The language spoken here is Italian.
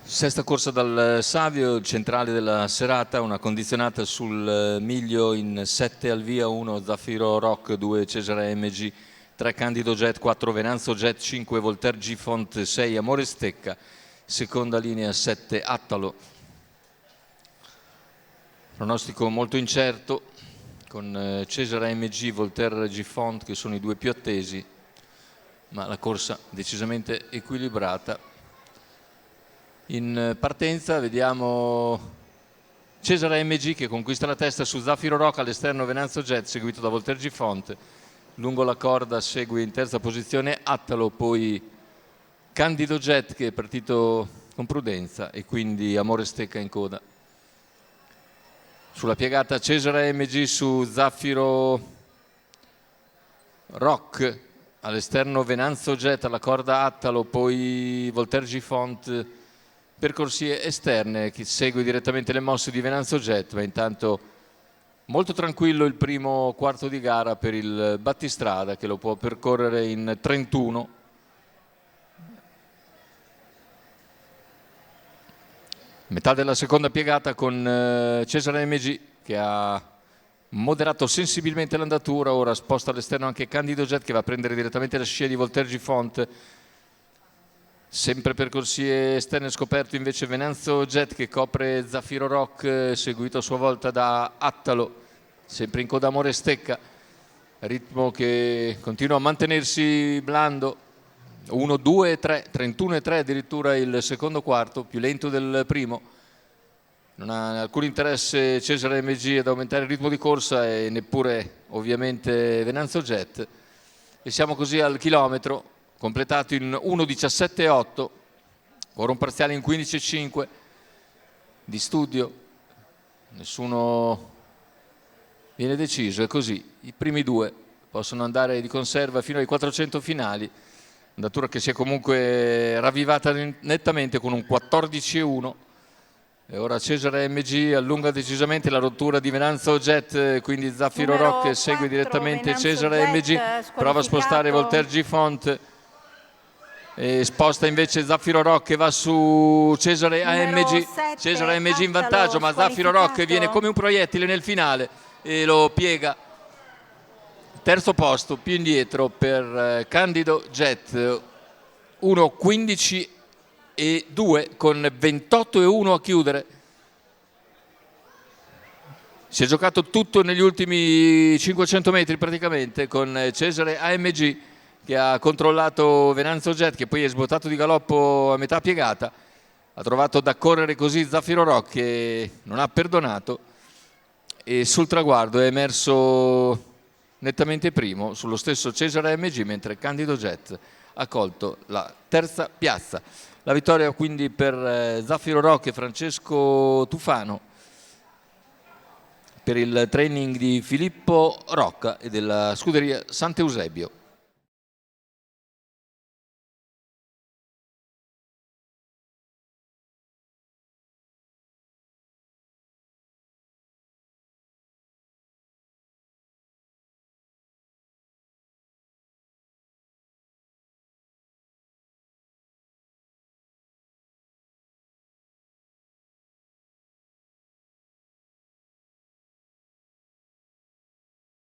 Sesta corsa dal Savio, il centrale della serata, una condizionata sul miglio in 7 al via, 1 Zaffiro Rock, 2 Cesare MG, 3 Candido Jet, 4 Venanzo Jet, 5 Voltaire G Font, 6 Amore Stecca, seconda linea 7 Attalo. Pronostico molto incerto con Cesare MG, Voltaire G Font che sono i due più attesi, ma la corsa decisamente equilibrata. In partenza vediamo Cesare MG che conquista la testa su Zaffiro Rock, all'esterno Venanzo Jet seguito da Voltaire G Font, lungo la corda segue in terza posizione Attalo, poi Candido Jet che è partito con prudenza e quindi Amore Stecca in coda. Sulla piegata Cesare MG su Zaffiro Rock, all'esterno Venanzo Jet, alla corda Attalo, poi Voltaire G Font, percorsie esterne, chi segue direttamente le mosse di Venanzo Jet, ma intanto molto tranquillo il primo quarto di gara per il battistrada che lo può percorrere in 31. Metà della seconda piegata con Cesare MG che ha moderato sensibilmente l'andatura, ora sposta all'esterno anche Candido Jet che va a prendere direttamente la scia di Voltaire G Font. Sempre percorsie esterne, scoperto invece Venanzo Jet che copre Zaffiro Rock, seguito a sua volta da Attalo, sempre in coda Amore Stecca, ritmo che continua a mantenersi blando, 1, 2, 3, 31 e 3 addirittura il secondo quarto, più lento del primo. Non ha alcun interesse Cesare MG ad aumentare il ritmo di corsa e neppure ovviamente Venanzo Jet, e siamo così al chilometro completato in 1:17,8, ora un parziale in 15,5 di studio, nessuno viene deciso, è così, i primi due possono andare di conserva fino ai 400 finali, andatura che si è comunque ravvivata nettamente con un 14,1. E ora Cesare MG allunga decisamente la rottura di Venanzo Jet, quindi Zaffiro Rock segue direttamente Cesare MG, prova a spostare Voltaire G Font e sposta invece Zaffiro Rock che va su Cesare AMG, Cesare AMG in vantaggio, ma Zaffiro Rock viene come un proiettile nel finale e lo piega. Terzo posto più indietro per Candido Jet, 1:15,2 con 28,1 a chiudere. Si è giocato tutto negli ultimi 500 metri praticamente, con Cesare AMG che ha controllato Venanzo Jet che poi è sbottato di galoppo a metà piegata, ha trovato da correre così Zaffiro Rock che non ha perdonato e sul traguardo è emerso nettamente primo sullo stesso Cesare AMG, mentre Candido Jet ha colto la terza piazza. La vittoria quindi per Zaffiro Rock e Francesco Tufano per il training di Filippo Rocca e della scuderia Sant'Eusebio.